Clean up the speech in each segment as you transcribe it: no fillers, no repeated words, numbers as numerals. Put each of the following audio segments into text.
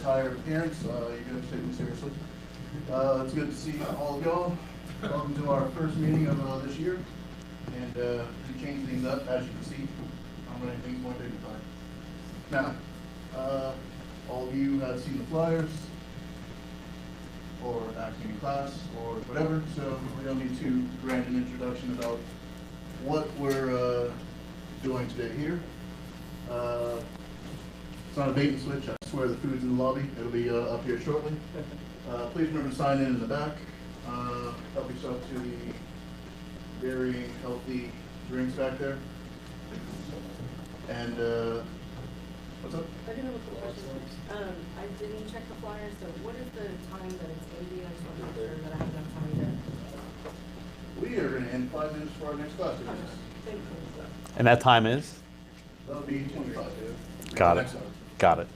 entire appearance. You guys take me seriously. It's good to see all of y'all. Welcome to our first meeting of this year. And to change things up, as you can see, I'm running things more dignified. Now, all of you have seen the flyers, or acting in class, or whatever, so we don't need to grant an introduction about what we're doing today here. It's not a bait and switch. I swear the food's in the lobby. It'll be up here shortly. Please remember to sign in the back. Help yourself to the very healthy drinks back there. And what's up? I do have a quick question. I didn't check the flyer, so what is the time that it's going to be? I just want to make sure that I have enough time to. We are going to end 5 minutes for our next class. Okay. Thank you. And that time is? That'll be 25. Got it. Got it.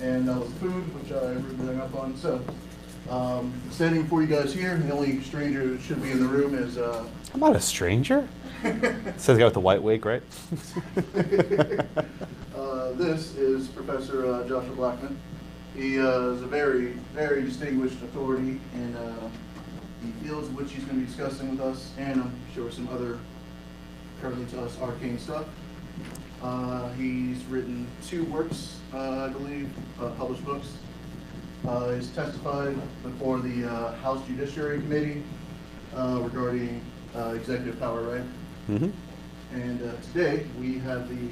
And that was food, which I really hung up on. So, standing before you guys here, the only stranger that should be in the room is. I'm not a stranger. Says the guy with the white wig, right? This is Professor Joshua Blackman. He is a very, very distinguished authority in the fields in which he's going to be discussing with us, and I'm sure some other currently to us arcane stuff. He's written 2 works, I believe, published books. He's testified before the House Judiciary Committee regarding executive power, right? Mm-hmm. And today we have the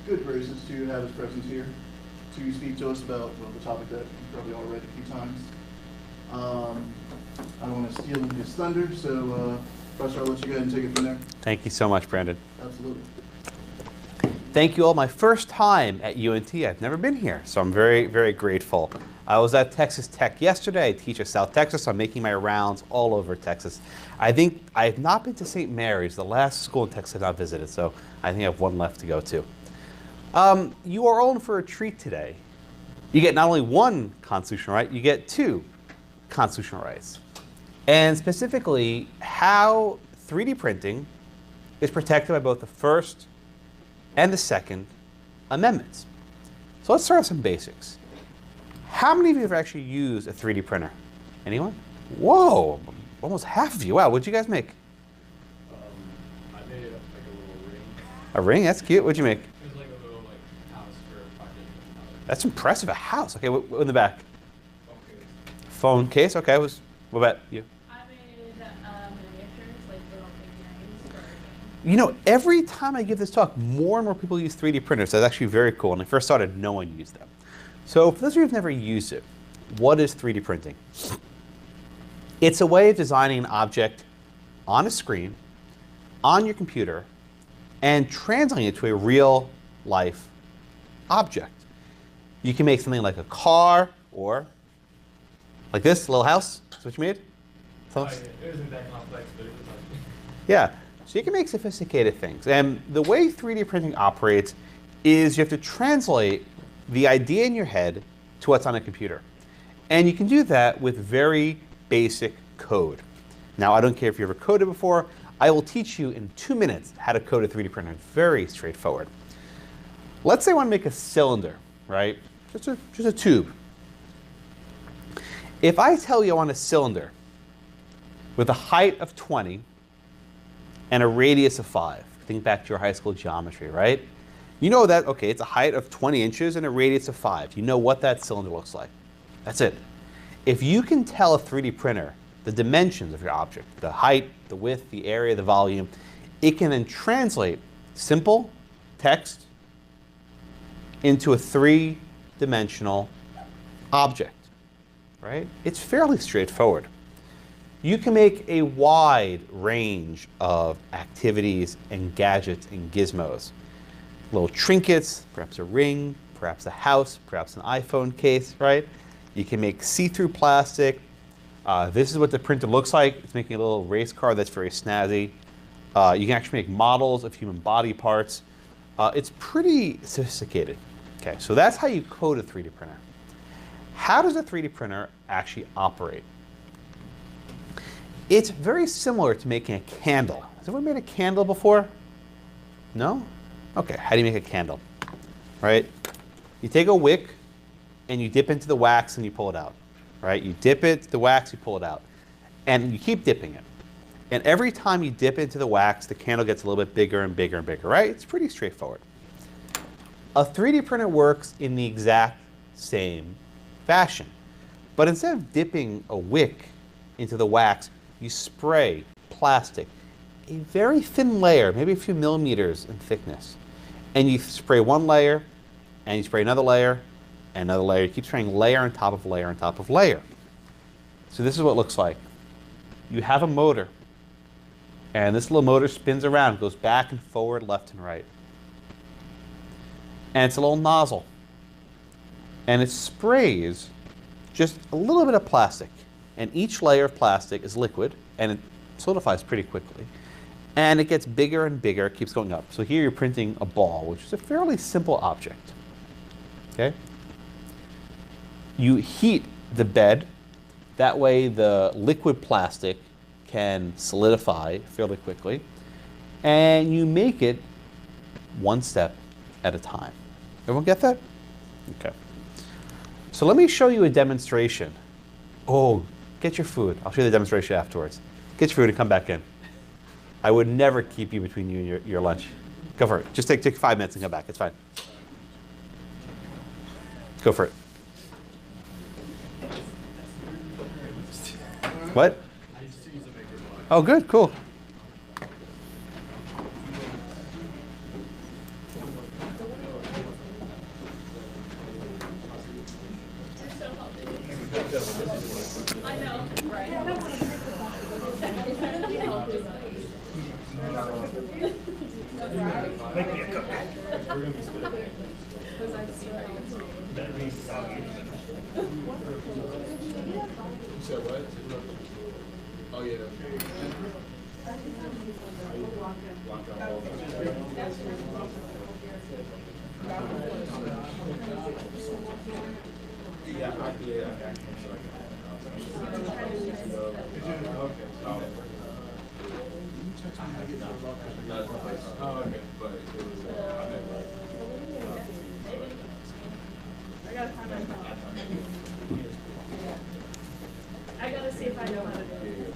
good graces to have his presence here to speak to us about the topic that you probably all read a few times. I don't want to steal his thunder, so Professor, I'll let you go ahead and take it from there. Thank you so much, Brandon. Absolutely. Thank you all. My first time at UNT. I've never been here, so I'm very, very grateful. I was at Texas Tech yesterday. I teach at South Texas, so I'm making my rounds all over Texas. I think I have not been to St. Mary's, the last school in Texas I've not visited, so I think I have one left to go to. You are all in for a treat today. You get not only 1 constitutional right, you get 2 constitutional rights. And specifically, how 3D printing is protected by both the First and the Second Amendments. So let's start with some basics. How many of you have actually used a 3D printer? Anyone? Whoa, almost half of you. Wow, what'd you guys make? I made it like a little ring. A ring? That's cute. What'd you make? It was like a little house for a pocket. That's impressive. A house. Okay, what in the back? Okay. Phone case. Okay, what about you? I made miniatures, like little figurines for a game. You know, every time I give this talk, more and more people use 3D printers. That's actually very cool. When I first started, no one used them. So for those of you who've never used it, what is 3D printing? It's a way of designing an object on a screen, on your computer, and translating it to a real life object. You can make something like a car, or like this little house. That's what you made? Oh, yeah. It wasn't that complex, but it was like. Yeah, so you can make sophisticated things. And the way 3D printing operates is you have to translate the idea in your head to what's on a computer. And you can do that with very basic code. Now, I don't care if you've ever coded before. I will teach you in 2 minutes how to code a 3D printer. Very straightforward. Let's say I want to make a cylinder, right? Just a tube. If I tell you I want a cylinder with a height of 20 and a radius of 5, think back to your high school geometry, right? You know that, okay, it's a height of 20 inches and a radius of 5. You know what that cylinder looks like. That's it. If you can tell a 3D printer the dimensions of your object, the height, the width, the area, the volume, it can then translate simple text into a 3-dimensional object, right? It's fairly straightforward. You can make a wide range of activities and gadgets and gizmos. Little trinkets, perhaps a ring, perhaps a house, perhaps an iPhone case, right? You can make see-through plastic. This is what the printer looks like. It's making a little race car that's very snazzy. You can actually make models of human body parts. It's pretty sophisticated. Okay, so that's how you code a 3D printer. How does a 3D printer actually operate? It's very similar to making a candle. Has anyone made a candle before? No? Okay, how do you make a candle? Right? You take a wick and you dip into the wax and you pull it out, right? You dip it, the wax, you pull it out. And you keep dipping it. And every time you dip into the wax, the candle gets a little bit bigger and bigger and bigger, right? It's pretty straightforward. A 3D printer works in the exact same fashion. But instead of dipping a wick into the wax, you spray plastic, a very thin layer, maybe a few millimeters in thickness. And you spray one layer, and you spray another layer, and another layer. You keep spraying layer on top of layer on top of layer. So this is what it looks like. You have a motor, and this little motor spins around, goes back and forward, left and right. And it's a little nozzle. And it sprays just a little bit of plastic. And each layer of plastic is liquid, and it solidifies pretty quickly. And it gets bigger and bigger, it keeps going up. So here you're printing a ball, which is a fairly simple object. Okay? You heat the bed. That way the liquid plastic can solidify fairly quickly. And you make it one step at a time. Everyone get that? Okay. So let me show you a demonstration. Oh, get your food. I'll show you the demonstration afterwards. Get your food and come back in. I would never keep you between you and your lunch. Go for it. Just take 5 minutes and come back. It's fine. Go for it. What? Oh, good, cool. I know, right? Make me a cookie. You said what? Oh, yeah. Oh, okay. But it was, I gotta find my phone. I gotta see if I know how to do it.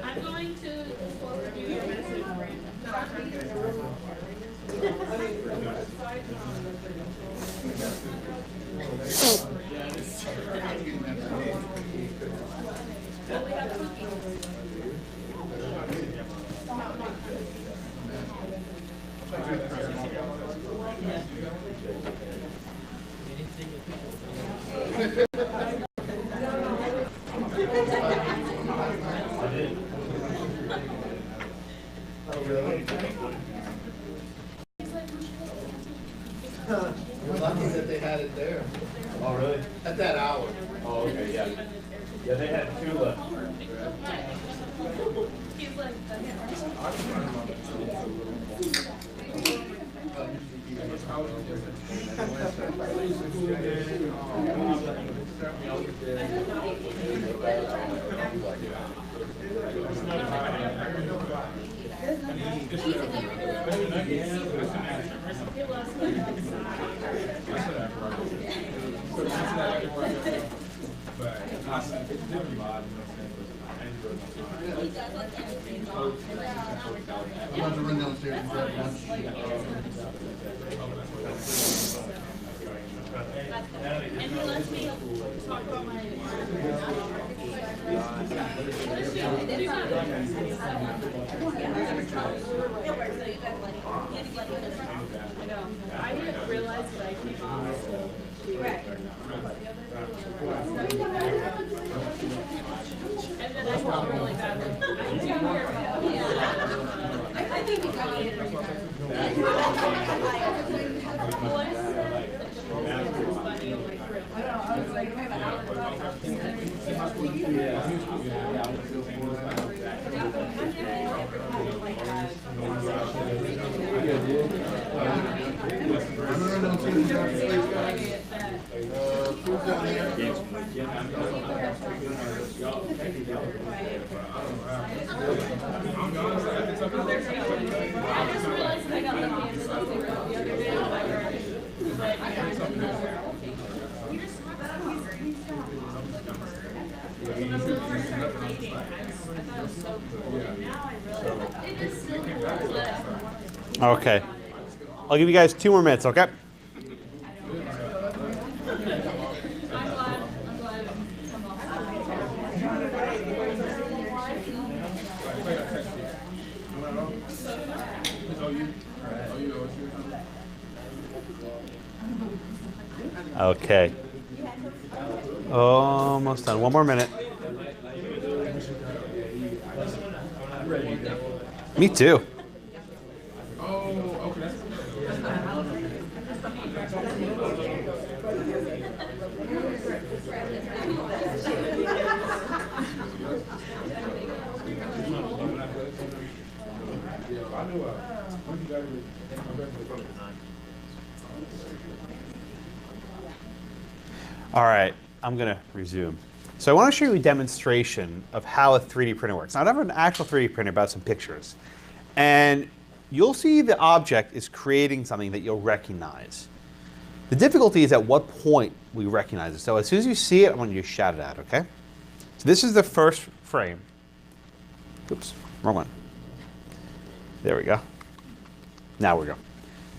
I'm going to forward you your message, Well, we have cookies. You're lucky that they had it there. oh, really? At that hour. Oh, okay, yeah. Yeah, they had two left. He's like, I'm about to run downstairs and grab lunch. and he lets me talk about my. I didn't realize that I came on so. And then I felt really bad. I do hear I think we got it. Who's down there? I just realized I got the Kansas the other day on my garden, but I got something. Okay. I'll give you guys 2 more minutes, okay? Okay. Almost done. 1 more minute. Me too. All right, I'm going to resume. So I want to show you a demonstration of how a 3D printer works. Now, I don't have an actual 3D printer, but some pictures. And you'll see the object is creating something that you'll recognize. The difficulty is at what point we recognize it. So as soon as you see it, I want you to shout it out, okay? So this is the first frame. Oops, wrong one. There we go. Now we go.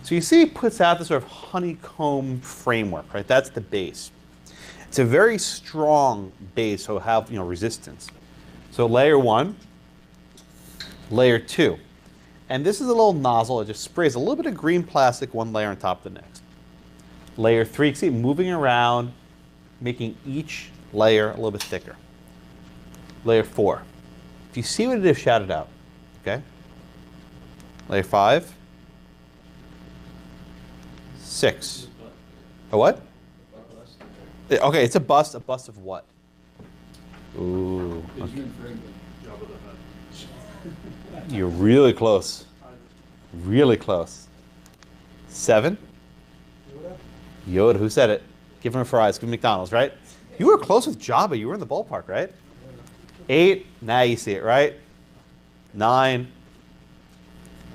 So you see it puts out this sort of honeycomb framework, right? That's the base. It's a very strong base, so it'll have resistance. So layer 1, layer 2. And this is a little nozzle. It just sprays a little bit of green plastic one layer on top of the next. Layer 3, you can see it moving around, making each layer a little bit thicker. Layer 4. If you see what it is, shout it out. Okay? Layer 5. 6. A what? Okay, it's a bust. A bust of what? Ooh. Okay. You're really close. Really close. 7. Yoda. Who said it? Give him a fries. Give him McDonald's, right? You were close with Jabba. You were in the ballpark, right? 8. Now you see it, right? 9.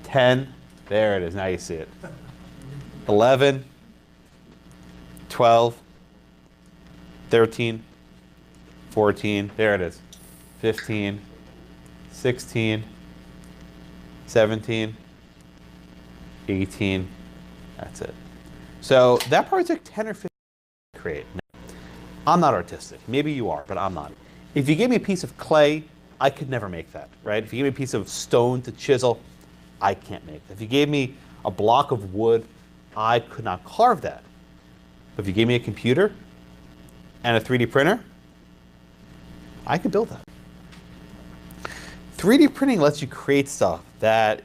10. There it is. Now you see it. 11. 12. 13. 14. There it is. 15. 16. 17. 18. That's it. So that probably took 10 or 15 to create. Now, I'm not artistic. Maybe you are, but I'm not. If you gave me a piece of clay, I could never make that, right? If you gave me a piece of stone to chisel, I can't make that. If you gave me a block of wood, I could not carve that. But if you gave me a computer and a 3D printer, I could build that. 3D printing lets you create stuff that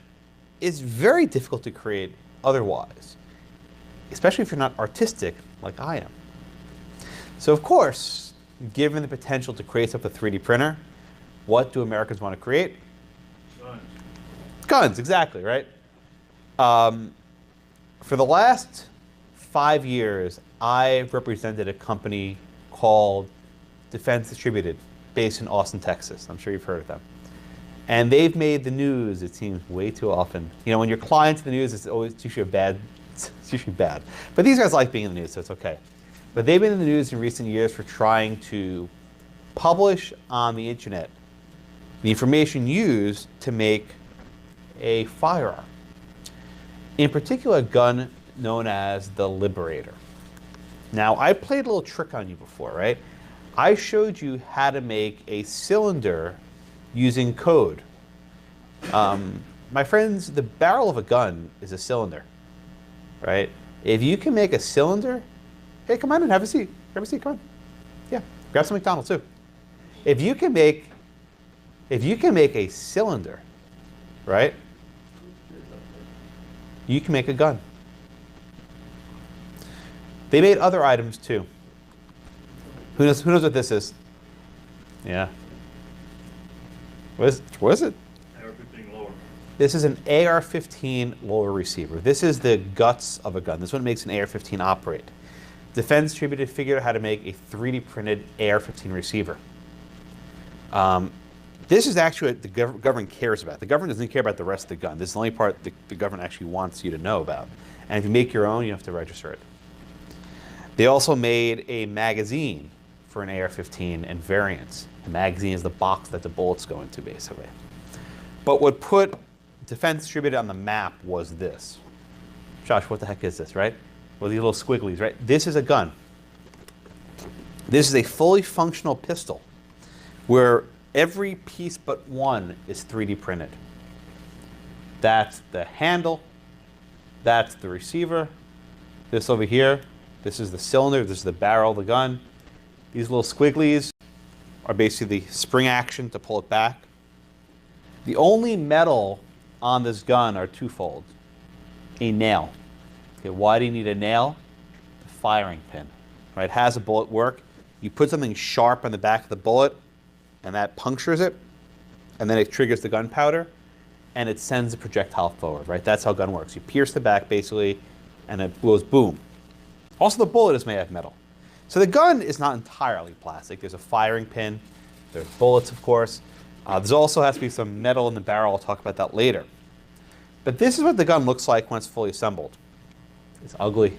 is very difficult to create otherwise, especially if you're not artistic like I am. So of course, given the potential to create stuff with a 3D printer, what do Americans want to create? Guns. Guns, exactly, right? For the last 5 years, I've represented a company called Defense Distributed, based in Austin, Texas. I'm sure you've heard of them. And they've made the news, it seems, way too often. When your client's in the news, it's usually bad. It's usually bad. But these guys like being in the news, so it's okay. But they've been in the news in recent years for trying to publish on the internet the information used to make a firearm. In particular, a gun known as the Liberator. Now, I played a little trick on you before, right? I showed you how to make a cylinder using code. My friends, the barrel of a gun is a cylinder, right? If you can make a cylinder, hey, come on and have a seat. Grab a seat, come on. Yeah, grab some McDonald's too. If you can make a cylinder, right? You can make a gun. They made other items too. Who knows what this is? Yeah. What is it? Everything lower. This is an AR-15 lower receiver. This is the guts of a gun. This is what makes an AR-15 operate. Defense Distributed figured out how to make a 3D printed AR-15 receiver. This is actually what the government cares about. The government doesn't care about the rest of the gun. This is the only part the government actually wants you to know about. And if you make your own, you have to register it. They also made a magazine for an AR-15 and variants. The magazine is the box that the bullets go into, basically. But what put Defense Distributed on the map was this. Josh, what the heck is this, right? Well, these little squigglies, right? This is a gun. This is a fully functional pistol where every piece but one is 3D printed. That's the handle. That's the receiver. This over here, this is the cylinder. This is the barrel of the gun. These little squigglies are basically the spring action to pull it back. The only metal on this gun are twofold. A nail. Okay, why do you need a nail? The firing pin. Right? How does a bullet work? You put something sharp on the back of the bullet, and that punctures it, and then it triggers the gunpowder, and it sends the projectile forward. Right? That's how a gun works. You pierce the back, basically, and it goes boom. Also, the bullet is made out of metal. So the gun is not entirely plastic. There's a firing pin. There's bullets, of course. There also has to be some metal in the barrel. I'll talk about that later. But this is what the gun looks like when it's fully assembled. It's ugly.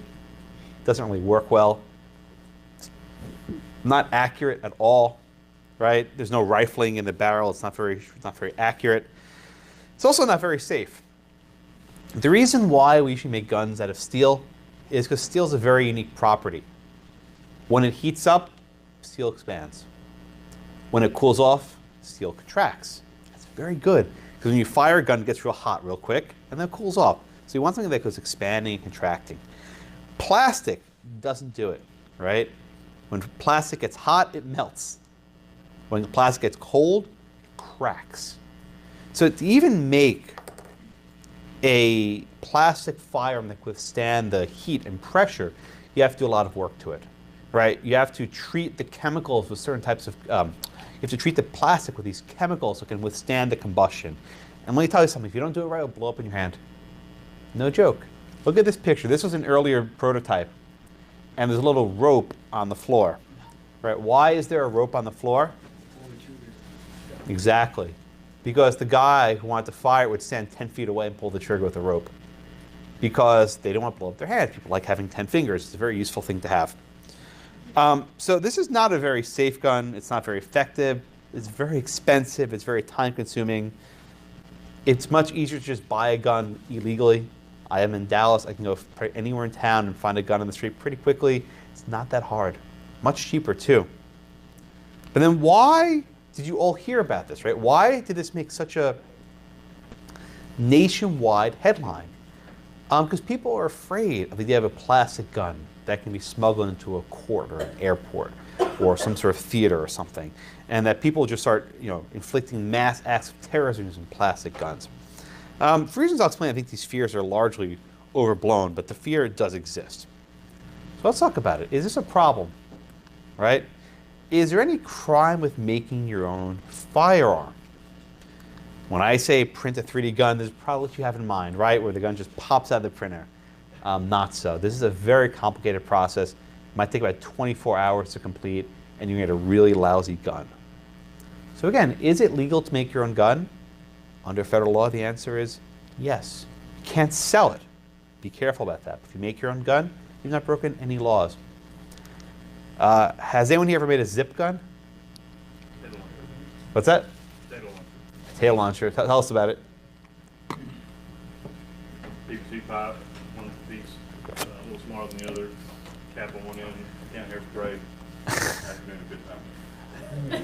Doesn't really work well. It's not accurate at all, right? There's no rifling in the barrel. It's not very accurate. It's also not very safe. The reason why we usually make guns out of steel is because steel is a very unique property. When it heats up, steel expands. When it cools off, steel contracts. That's very good, because when you fire a gun, it gets real hot real quick, and then it cools off. So you want something that goes expanding and contracting. Plastic doesn't do it, right? When plastic gets hot, it melts. When plastic gets cold, it cracks. So to even make a plastic firearm that can withstand the heat and pressure, you have to do a lot of work to it, right? You have to treat the chemicals with certain types of, you have to treat the plastic with these chemicals so it can withstand the combustion. And let me tell you something, if you don't do it right, it'll blow up in your hand. No joke. Look at this picture. This was an earlier prototype, and there's a little rope on the floor, right? Why is there a rope on the floor? Exactly. Because the guy who wanted to fire it would stand 10 feet away and pull the trigger with a rope. Because they don't want to blow up their hands. People like having 10 fingers. It's a very useful thing to have. So this is not a very safe gun. It's not very effective. It's very expensive. It's very time consuming. It's much easier to just buy a gun illegally. I am in Dallas. I can go anywhere in town and find a gun on the street pretty quickly. It's not that hard. Much cheaper too. But then why did you all hear about this, right? Why did this make such a nationwide headline? Because people are afraid of the idea of a plastic gun that can be smuggled into a court or an airport or some sort of theater or something, and that people just start, inflicting mass acts of terrorism using plastic guns. For reasons I'll explain, I think these fears are largely overblown, but the fear does exist. So let's talk about it. Is this a problem, right? Is there any crime with making your own firearm? When I say print a 3D gun, this is probably what you have in mind, right? Where the gun just pops out of the printer. Not so. This is a very complicated process. It might take about 24 hours to complete, and you get a really lousy gun. So again, is it legal to make your own gun? Under federal law, the answer is yes. You can't sell it. Be careful about that. If you make your own gun, you've not broken any laws. Has anyone here ever made a zip gun? What's that? Tail launcher. Tell us about it. PVC pipe, one piece, a little smaller than the other, cap on one end, can't hairspray. After doing a good time.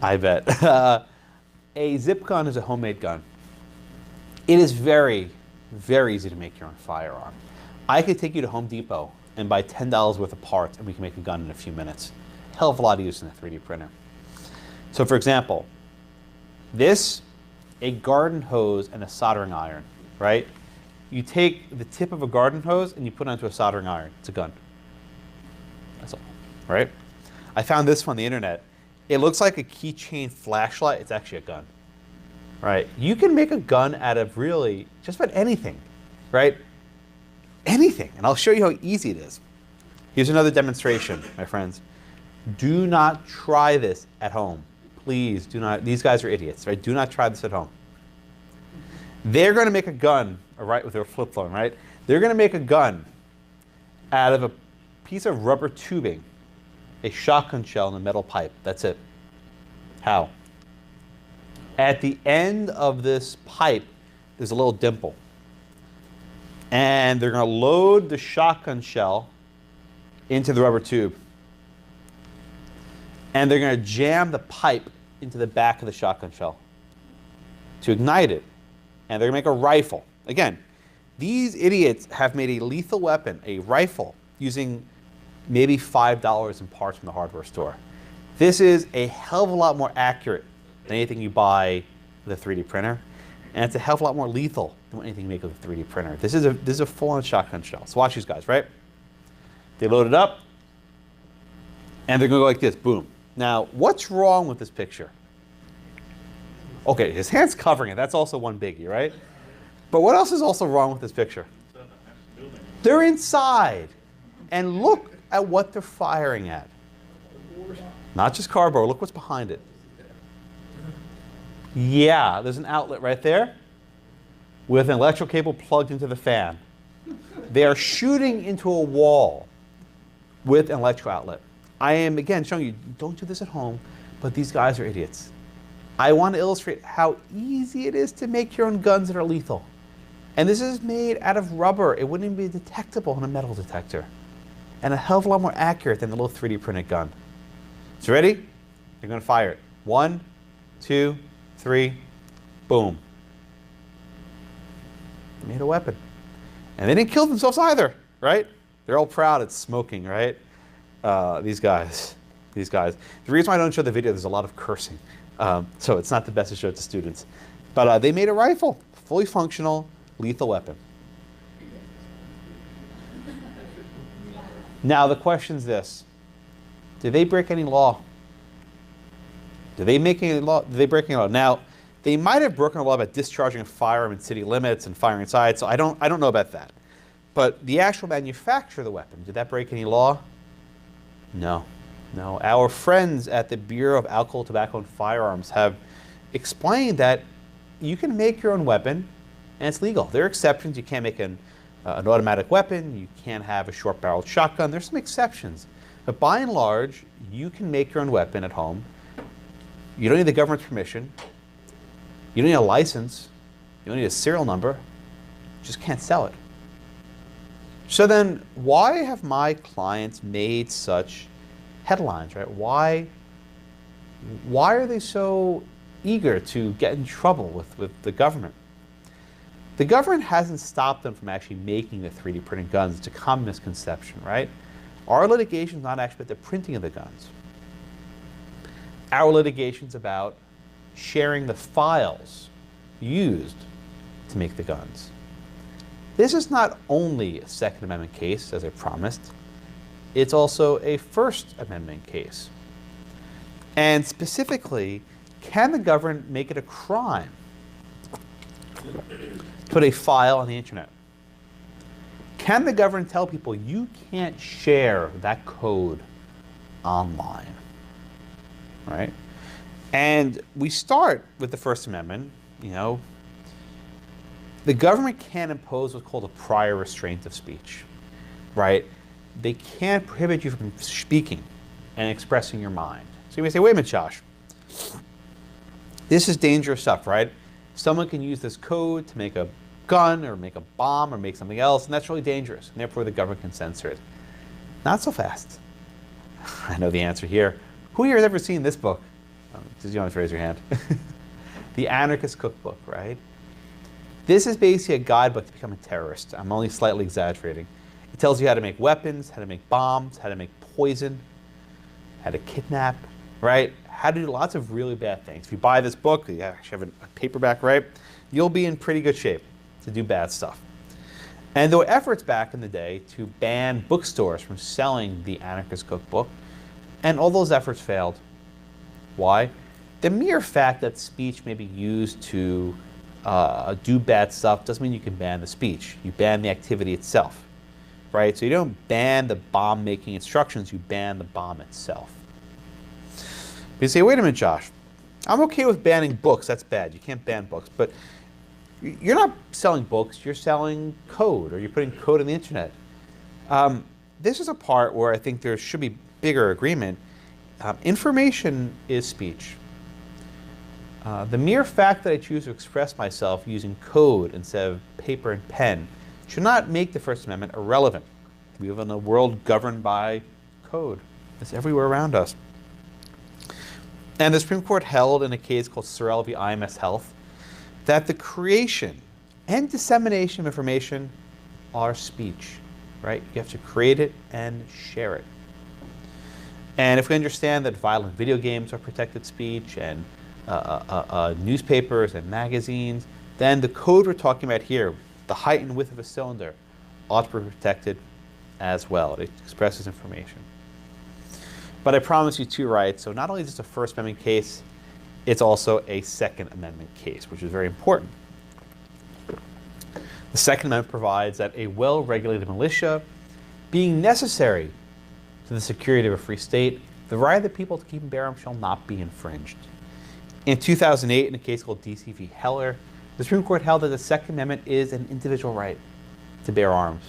I bet. A zip gun is a homemade gun. It is very, very easy to make your own firearm. I could take you to Home Depot and buy $10 worth of parts, and we can make a gun in a few minutes. Hell of a lot of use in a 3D printer. So for example, a garden hose and a soldering iron, right? You take the tip of a garden hose and you put it onto a soldering iron. It's a gun. That's all, right? I found this one on the internet. It looks like a keychain flashlight. It's actually a gun. right? You can make a gun out of really just about anything, right? Anything. And I'll show you how easy it is. Here's another demonstration, my friends. Do not try this at home. Please do not. These guys are idiots, right? Do not try this at home. They're going to make a gun, right, with their flip phone, right? They're going to make a gun out of a piece of rubber tubing, a shotgun shell, and a metal pipe. That's it. How? At the end of this pipe, there's a little dimple. And they're going to load the shotgun shell into the rubber tube. And they're going to jam the pipe into the back of the shotgun shell to ignite it. And they're going to make a rifle. Again, these idiots have made a lethal weapon, a rifle, using maybe $5 in parts from the hardware store. This is a hell of a lot more accurate than anything you buy with a 3D printer. And it's a hell of a lot more lethal than anything you make with a 3D printer. This is a full-on shotgun shell. So watch these guys, right? They load it up, and they're going to go like this, boom. Now, what's wrong with this picture? Okay, his hand's covering it. That's also one biggie, right? But what else is also wrong with this picture? They're inside. And look at what they're firing at. Not just cardboard. Look what's behind it. Yeah, there's an outlet right there with an electrical cable plugged into the fan. They are shooting into a wall with an electrical outlet. I am, again, showing you, don't do this at home, but these guys are idiots. I want to illustrate how easy it is to make your own guns that are lethal. And this is made out of rubber. It wouldn't even be detectable in a metal detector. And a hell of a lot more accurate than the little 3D printed gun. So ready? You're going to fire it. 1, 2, 3, boom. They made a weapon. And they didn't kill themselves either, right? They're all proud it's smoking, right? These guys. The reason why I don't show the video, there's a lot of cursing. So it's not the best to show it to students. But they made a rifle, fully functional, lethal weapon. Now the question's this. Did they break any law? Did they make any law? Did they break any law? Now, they might have broken a law about discharging a firearm in city limits and firing inside, so I don't know about that. But the actual manufacturer of the weapon, did that break any law? No. No. Our friends at the Bureau of Alcohol, Tobacco, and Firearms have explained that you can make your own weapon, and it's legal. There are exceptions. You can't make an automatic weapon. You can't have a short-barreled shotgun. There's some exceptions. But by and large, you can make your own weapon at home. You don't need the government's permission. You don't need a license. You don't need a serial number. You just can't sell it. So then, why have my clients made such headlines, right? Why are they so eager to get in trouble with the government? The government hasn't stopped them from actually making the 3D printed guns. It's a common misconception, right? Our litigation is not actually about the printing of the guns. Our litigation is about sharing the files used to make the guns. This is not only a Second Amendment case, as I promised. It's also a First Amendment case. And specifically, can the government make it a crime to put a file on the internet? Can the government tell people you can't share that code online? Right? And we start with the First Amendment. You know, the government can't impose what's called a prior restraint of speech, right? They can't prohibit you from speaking and expressing your mind. So you may say, wait a minute, Josh. This is dangerous stuff, right? Someone can use this code to make a gun or make a bomb or make something else, and that's really dangerous, and therefore the government can censor it. Not so fast. I know the answer here. Who here has ever seen this book? Did you want to raise your hand? The Anarchist Cookbook, right? This is basically a guidebook to become a terrorist. I'm only slightly exaggerating. It tells you how to make weapons, how to make bombs, how to make poison, how to kidnap, right? How to do lots of really bad things. If you buy this book, you actually have a paperback, right? You'll be in pretty good shape to do bad stuff. And there were efforts back in the day to ban bookstores from selling the Anarchist Cookbook, and all those efforts failed. Why? the mere fact that speech may be used to do bad stuff doesn't mean you can ban the speech. You ban the activity itself, right? So you don't ban the bomb-making instructions, you ban the bomb itself. But you say, wait a minute, Josh, I'm okay with banning books. That's bad. You can't ban books. But you're not selling books. You're selling code, or you're putting code on the internet. This is a part where I think there should be bigger agreement. Information is speech. The mere fact that I choose to express myself using code instead of paper and pen should not make the First Amendment irrelevant. We live in a world governed by code. It's everywhere around us. And the Supreme Court held in a case called Sorrell v. IMS Health that the creation and dissemination of information are speech, right? You have to create it and share it. And if we understand that violent video games are protected speech and newspapers and magazines, then the code we're talking about here, the height and width of a cylinder, ought to be protected as well. It expresses information. But I promise you two rights. So not only is this a First Amendment case, it's also a Second Amendment case, which is very important. The Second Amendment provides that a well-regulated militia, being necessary to the security of a free state, the right of the people to keep and bear arms shall not be infringed. In 2008, in a case called D.C. v. Heller, the Supreme Court held that the Second Amendment is an individual right to bear arms,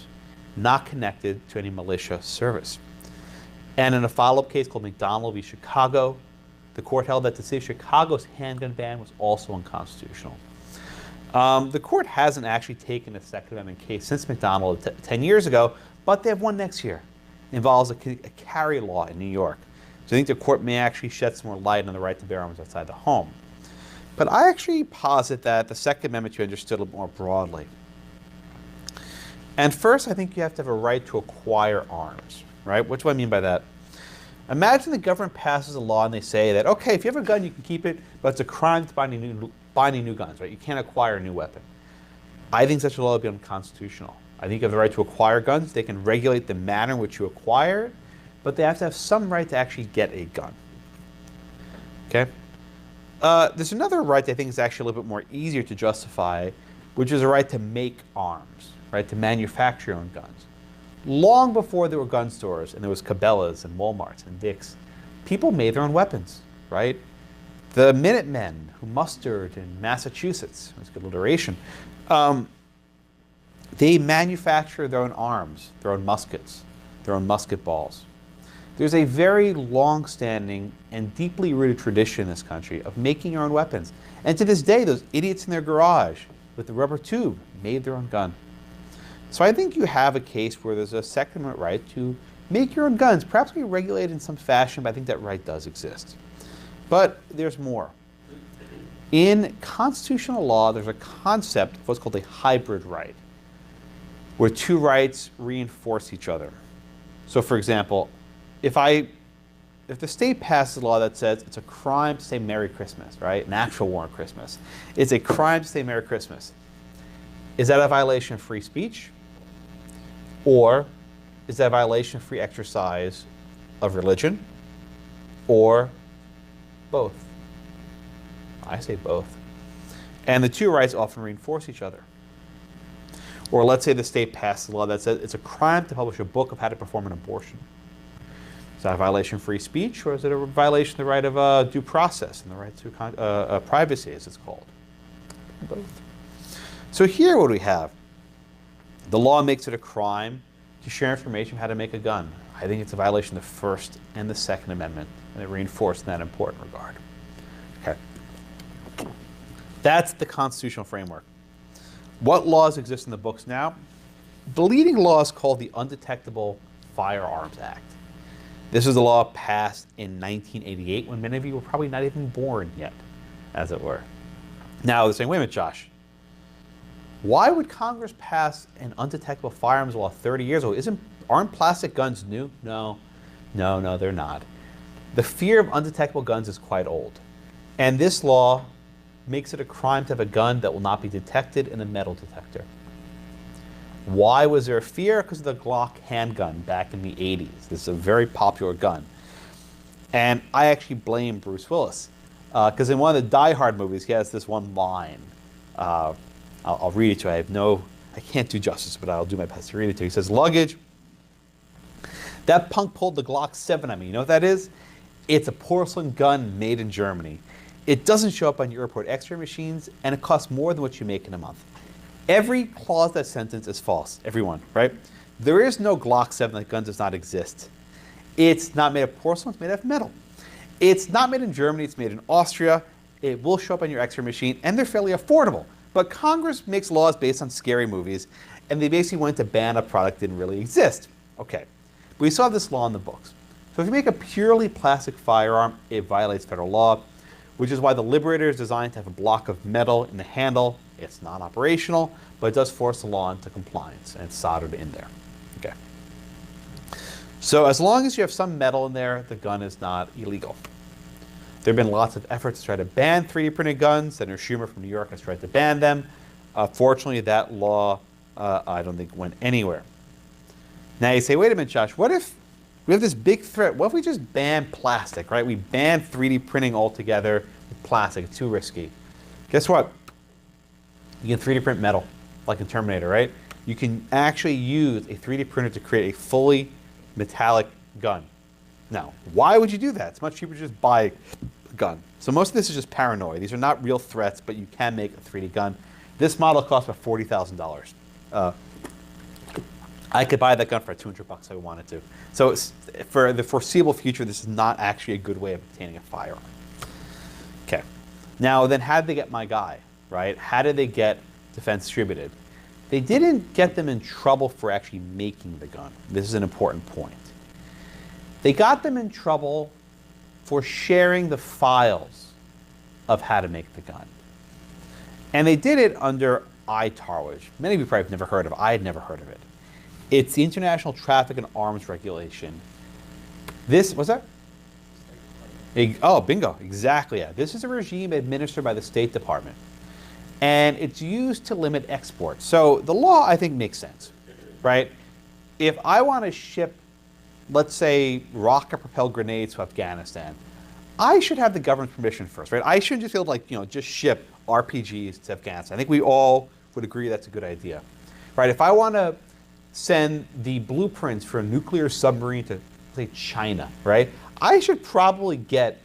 not connected to any militia service. And in a follow-up case called McDonald v. Chicago, the court held that the city of Chicago's handgun ban was also unconstitutional. The court hasn't actually taken a Second Amendment case since McDonald 10 years ago, but they have one next year. It involves a carry law in New York. So I think the court may actually shed some more light on the right to bear arms outside the home. But I actually posit that the Second Amendment should be understood a little more broadly. And first, I think you have to have a right to acquire arms, right? What do I mean by that? Imagine the government passes a law and they say that, okay, if you have a gun, you can keep it, but it's a crime to buy any new guns, right? You can't acquire a new weapon. I think such a law would be unconstitutional. I think you have the right to acquire guns. They can regulate the manner in which you acquire it, but they have to have some right to actually get a gun. Okay? There's another right that I think is actually a little bit more easier to justify, which is a right to make arms, right? To manufacture your own guns. Long before there were gun stores and there was Cabela's and Walmarts and Dick's, people made their own weapons, right? The Minutemen who mustered in Massachusetts, that's a good alliteration, they manufactured their own arms, their own muskets, their own musket balls. There's a very long-standing and deeply rooted tradition in this country of making your own weapons. And to this day, those idiots in their garage with the rubber tube made their own gun. So I think you have a case where there's a Second Amendment right to make your own guns, perhaps be regulated in some fashion, but I think that right does exist. But there's more. In constitutional law, there's a concept of what's called a hybrid right, where two rights reinforce each other. So for example, if the state passes a law that says it's a crime to say Merry Christmas, right? An actual war on Christmas. It's a crime to say Merry Christmas. Is that a violation of free speech? Or is that a violation of free exercise of religion? Or both? I say both. And the two rights often reinforce each other. Or let's say the state passes a law that says it's a crime to publish a book of how to perform an abortion. Is that a violation of free speech, or is it a violation of the right of due process and the right to privacy, as it's called? Both. So here what do we have? The law makes it a crime to share information on how to make a gun. I think it's a violation of the First and the Second Amendment, and it reinforced in that important regard. Okay. That's the constitutional framework. What laws exist in the books now? The leading law is called the Undetectable Firearms Act. This is a law passed in 1988 when many of you were probably not even born yet, as it were. Now they're saying, wait a minute, Josh. Why would Congress pass an undetectable firearms law 30 years ago? Aren't plastic guns new? No, they're not. The fear of undetectable guns is quite old. And this law makes it a crime to have a gun that will not be detected in a metal detector. Why was there a fear? Because of the Glock handgun back in the 80s. This is a very popular gun. And I actually blame Bruce Willis. Because in one of the Die Hard movies, he has this one line. I'll read it to you. I can't do justice, but I'll do my best to read it to you. He says, luggage. That punk pulled the Glock 7 on me. You know what that is? It's a porcelain gun made in Germany. It doesn't show up on your airport X-ray machines, and it costs more than what you make in a month. Every clause of that sentence is false. Everyone, right? There is no Glock 7. That gun does not exist. It's not made of porcelain. It's made of metal. It's not made in Germany. It's made in Austria. It will show up on your X-ray machine, and they're fairly affordable. But Congress makes laws based on scary movies, and they basically wanted to ban a product that didn't really exist. Okay. But we saw this law in the books. So if you make a purely plastic firearm, it violates federal law, which is why the Liberator is designed to have a block of metal in the handle. It's not operational, but it does force the law into compliance, and it's soldered in there. Okay. So as long as you have some metal in there, the gun is not illegal. There have been lots of efforts to try to ban 3D printed guns. Senator Schumer from New York has tried to ban them. Fortunately, that law, I don't think, went anywhere. Now you say, wait a minute, Josh, what if we have this big threat? What if we just ban plastic, right? We ban 3D printing altogether with plastic. It's too risky. Guess what? You can 3D print metal, like in Terminator, right? You can actually use a 3D printer to create a fully metallic gun. Now, why would you do that? It's much cheaper to just buy a gun. So most of this is just paranoia. These are not real threats, but you can make a 3D gun. This model costs about $40,000. I could buy that gun for $200 if I wanted to. So for the foreseeable future, this is not actually a good way of obtaining a firearm. Okay. Now, then how did they get my guy, right? How did they get Defense Distributed? They didn't get them in trouble for actually making the gun. This is an important point. They got them in trouble for sharing the files of how to make the gun. And they did it under ITAR, which many of you probably have never heard of. I had never heard of it. It's the International Traffic in Arms Regulation. What's that? Oh, bingo, exactly. Yeah. This is a regime administered by the State Department. And it's used to limit export. So the law, I think, makes sense, right? If I want to ship, let's say, rocket-propelled grenades to Afghanistan, I should have the government's permission first, right? I shouldn't just be able to, just ship RPGs to Afghanistan. I think we all would agree that's a good idea, right? If I want to send the blueprints for a nuclear submarine to, say, China, right? I should probably get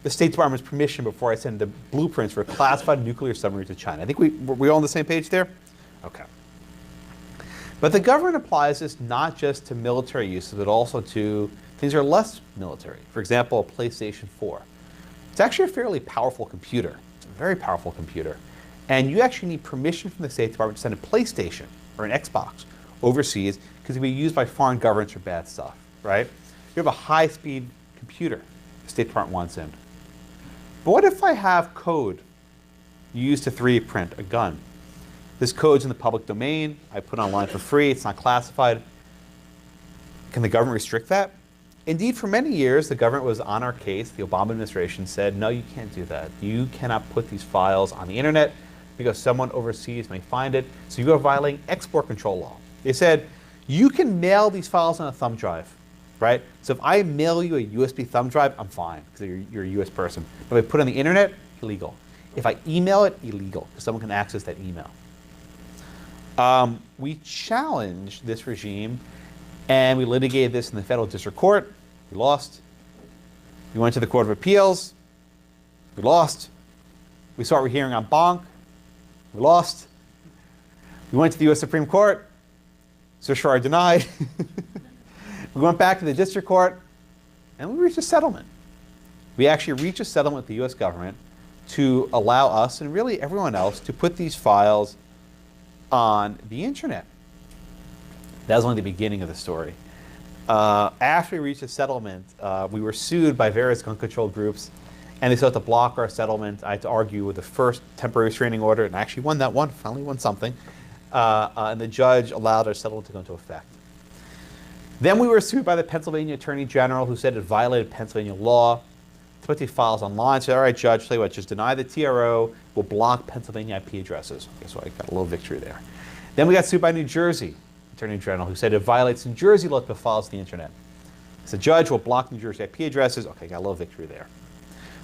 the State Department's permission before I send the blueprints for a classified nuclear submarine to China. I think we all on the same page there? Okay. But the government applies this not just to military uses, but also to things that are less military. For example, a PlayStation 4. It's actually a fairly powerful computer. It's a very powerful computer. And you actually need permission from the State Department to send a PlayStation or an Xbox overseas because it can be used by foreign governments for bad stuff, right? You have a high-speed computer the State Department wants in. But what if I have code used to 3D print a gun? This code's in the public domain. I put it online for free. It's not classified. Can the government restrict that? Indeed, for many years, the government was on our case. The Obama administration said, no, you can't do that. You cannot put these files on the internet because someone overseas may find it. So you are violating export control law. They said, you can mail these files on a thumb drive, right? So if I mail you a USB thumb drive, I'm fine because you're a US person. But if I put it on the internet, illegal. If I email it, illegal because someone can access that email. We challenged this regime and we litigated this in the federal district court. We lost. We went to the Court of Appeals. We lost. We sought rehearing en banc. We lost. We went to the US Supreme Court. Certiorari denied. We went back to the district court and we reached a settlement. We actually reached a settlement with the US government to allow us and really everyone else to put these files on the internet. That was only the beginning of the story. After we reached a settlement, we were sued by various gun control groups and they sought to block our settlement. I had to argue with the first temporary restraining order and I actually won that one, finally won something. And the judge allowed our settlement to go into effect. Then we were sued by the Pennsylvania Attorney General who said it violated Pennsylvania law to put these files online. So, all right, judge, tell you what, just deny the TRO, we'll block Pennsylvania IP addresses. Okay, so I got a little victory there. Then we got sued by New Jersey Attorney General who said it violates New Jersey law to put files to the internet. So judge will block New Jersey IP addresses. Okay, got a little victory there.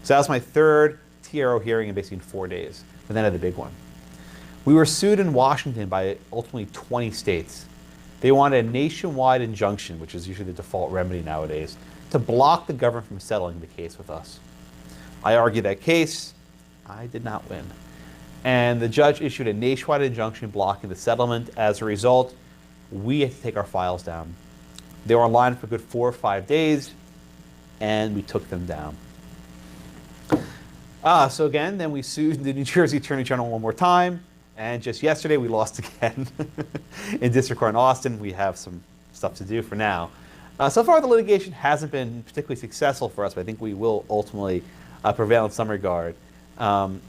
So that was my third TRO hearing in basically 4 days, and then I had the big one. We were sued in Washington by ultimately 20 states. They wanted a nationwide injunction, which is usually the default remedy nowadays, to block the government from settling the case with us. I argued that case. I did not win. And the judge issued a nationwide injunction blocking the settlement. As a result, we had to take our files down. They were online for a good 4 or 5 days, and we took them down. So again, then we sued the New Jersey Attorney General one more time, and just yesterday we lost again in District Court in Austin. We have some stuff to do for now. So far the litigation hasn't been particularly successful for us, but I think we will ultimately prevail in some regard.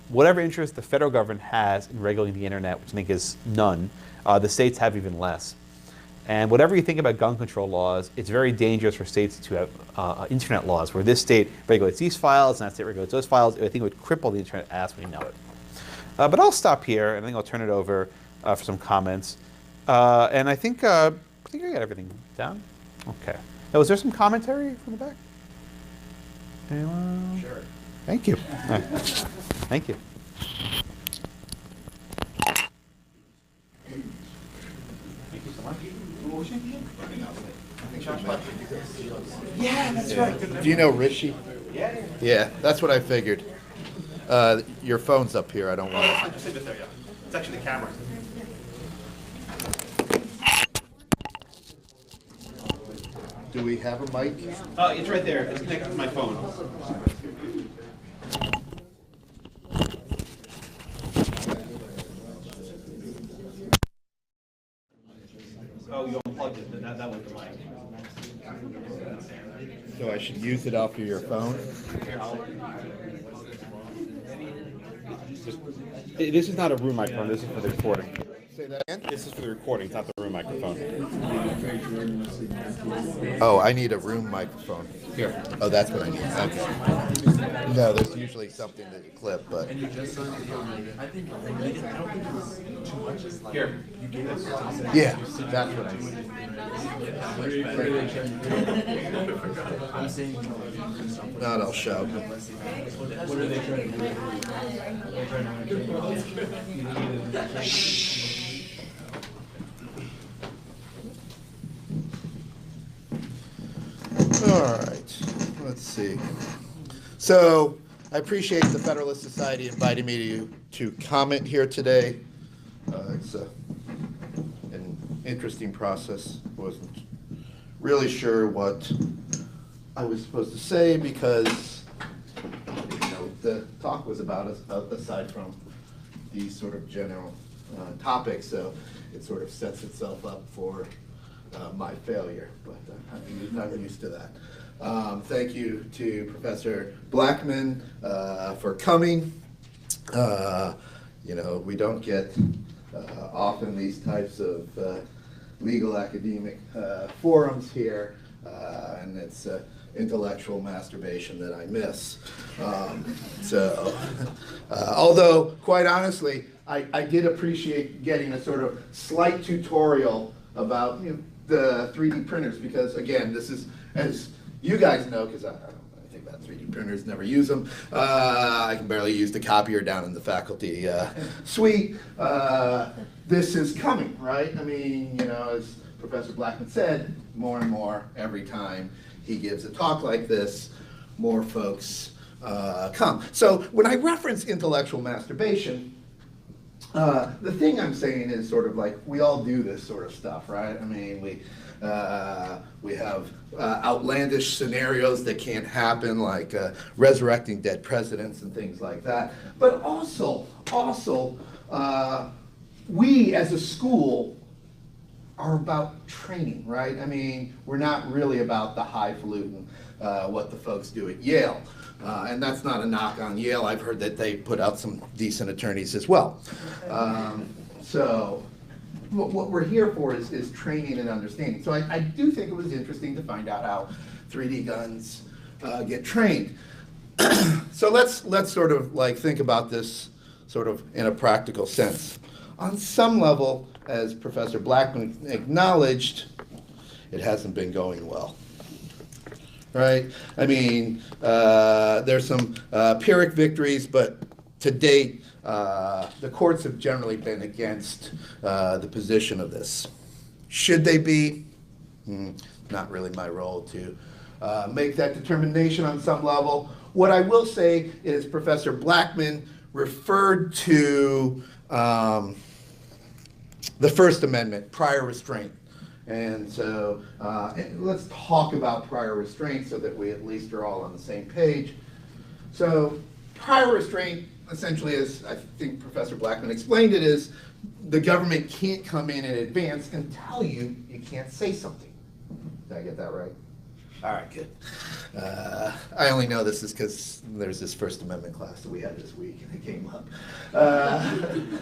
Whatever interest the federal government has in regulating the internet, which I think is none, the states have even less. And whatever you think about gun control laws, it's very dangerous for states to have internet laws, where this state regulates these files and that state regulates those files. I think it would cripple the internet as we know it. But I'll stop here, and I think I'll turn it over for some comments. And I think I got everything down. Okay. Now, was there some commentary from the back? Anyone? Sure. Thank you. Thank you. Thank you so much. Yeah, that's right. Do you know Rishi? Yeah. Yeah, that's what I figured. Your phone's up here. I don't want to. Just leave it there, yeah. It's actually the camera. Do we have a mic? It's right there. It's connected to my phone. Oh, you unplugged it. That was the mic. So I should use it off of your phone? This is not a room microphone. This is for the recording. Say that again? This is for the recording. It's not the room microphone. Oh, I need a room microphone. Here. Oh, that's what I need. Okay. No, there's usually something that you clip, but. Here. Yeah, that's what I need. Not I'll shout. All right, let's see. So I appreciate the Federalist Society inviting me to comment here today. It's an interesting process. Wasn't really sure what I was supposed to say because the talk was about aside from these sort of general topics, so it sort of sets itself up for my failure, but I'm used to that. Thank you to Professor Blackman for coming. We don't get often these types of legal academic forums here, and it's intellectual masturbation that I miss. Although, quite honestly, I did appreciate getting a sort of slight tutorial about the 3D printers, because again, this is, as you guys know, because I don't know anything about 3D printers, never use them. I can barely use the copier down in the faculty suite. This is coming, right? I mean, as Professor Blackman said, more and more every time he gives a talk like this, more folks come. So when I reference intellectual masturbation, the thing I'm saying is sort of like we all do this sort of stuff, right? I mean, we have outlandish scenarios that can't happen, like resurrecting dead presidents and things like that. But also, we as a school are about training, right? I mean, we're not really about the highfalutin, what the folks do at Yale. And that's not a knock on Yale. I've heard that they put out some decent attorneys as well. So what we're here for is training and understanding. So I do think it was interesting to find out how 3D guns get trained. So let's sort of like think about this sort of in a practical sense. On some level, as Professor Blackman acknowledged, it hasn't been going well. right? I mean, there's some Pyrrhic victories, but to date, the courts have generally been against the position of this. Should they be? Not really my role to make that determination on some level. What I will say is Professor Blackman referred to the First Amendment, prior restraint. And so let's talk about prior restraint so that we at least are all on the same page. So prior restraint, essentially, as I think Professor Blackman explained it, is the government can't come in advance and tell you you can't say something. Did I get that right? All right, good. I only know this is because there's this First Amendment class that we had this week and it came up. And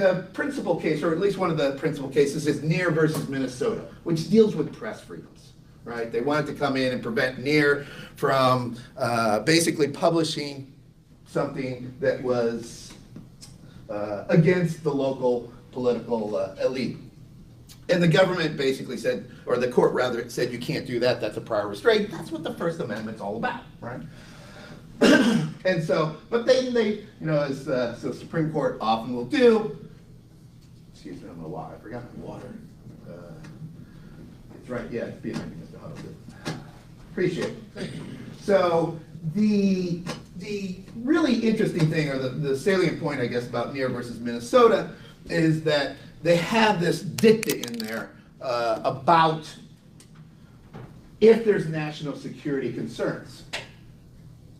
the principal case, or at least one of the principal cases, is Neer versus Minnesota, which deals with press freedoms, right? They wanted to come in and prevent Neer from basically publishing something that was against the local political elite. And the government basically said, or the court rather, said you can't do that, that's a prior restraint. That's what the First Amendment's all about, right? And so, but then they, you know, as so Supreme Court often will do, excuse me, I don't know why, I forgot my water. It's right, yeah, it's behind me, Mr. Huddleston. Appreciate it, thank you. So the really interesting thing, or the salient point, I guess, about Neer versus Minnesota is that they have this dicta in there about if there's national security concerns,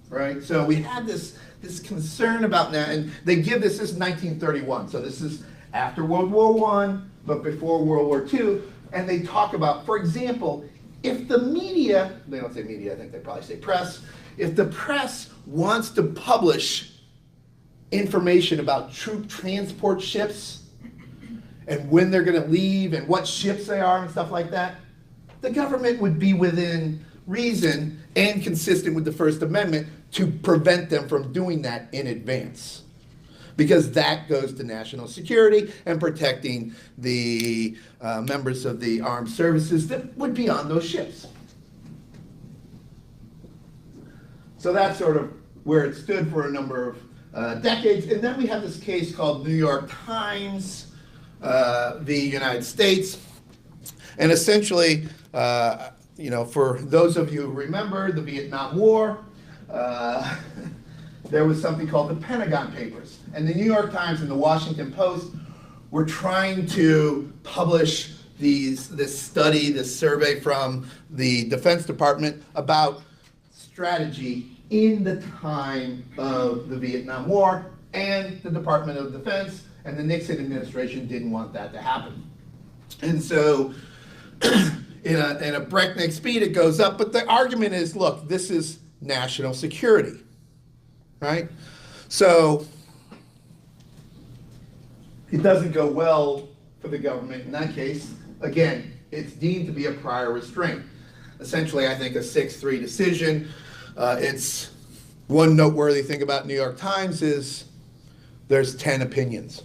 right? So we have this concern about that, and they give this is 1931, so this is after World War I, but before World War II, and they talk about, for example, if the media, they don't say media, I think they probably say press, if the press wants to publish information about troop transport ships, and when they're going to leave and what ships they are and stuff like that, the government would be within reason and consistent with the First Amendment to prevent them from doing that in advance. Because that goes to national security and protecting the members of the armed services that would be on those ships. So that's sort of where it stood for a number of decades. And then we have this case called New York Times v. United States. And essentially, you know, for those of you who remember the Vietnam War, there was something called the Pentagon Papers. And the New York Times and the Washington Post were trying to publish this study, this survey from the Defense Department about strategy in the time of the Vietnam War, and the Department of Defense and the Nixon administration didn't want that to happen. And so in a breakneck speed it goes up, but the argument is, look, this is national security, right? So it doesn't go well for the government in that case. Again, it's deemed to be a prior restraint. Essentially, I think a 6-3 decision. It's one noteworthy thing about New York Times is there's 10 opinions.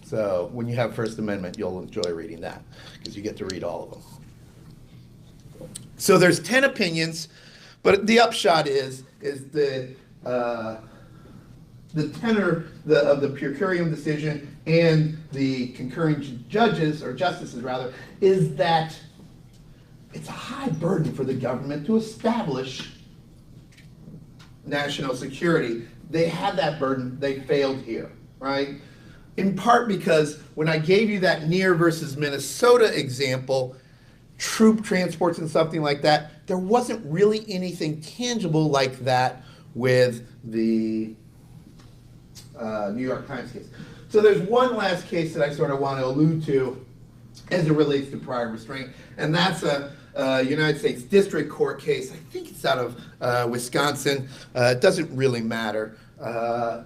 So when you have First Amendment, you'll enjoy reading that because you get to read all of them. So there's 10 opinions, but the upshot is the tenor of the per curiam decision and the concurring judges, or justices rather, is that it's a high burden for the government to establish national security. They had that burden, they failed here, right? In part because when I gave you that Neer versus Minnesota example, troop transports and something like that, there wasn't really anything tangible like that with the New York Times case. So there's one last case that I sort of want to allude to as it relates to prior restraint, and that's a United States District Court case. I think it's out of Wisconsin. It doesn't really matter.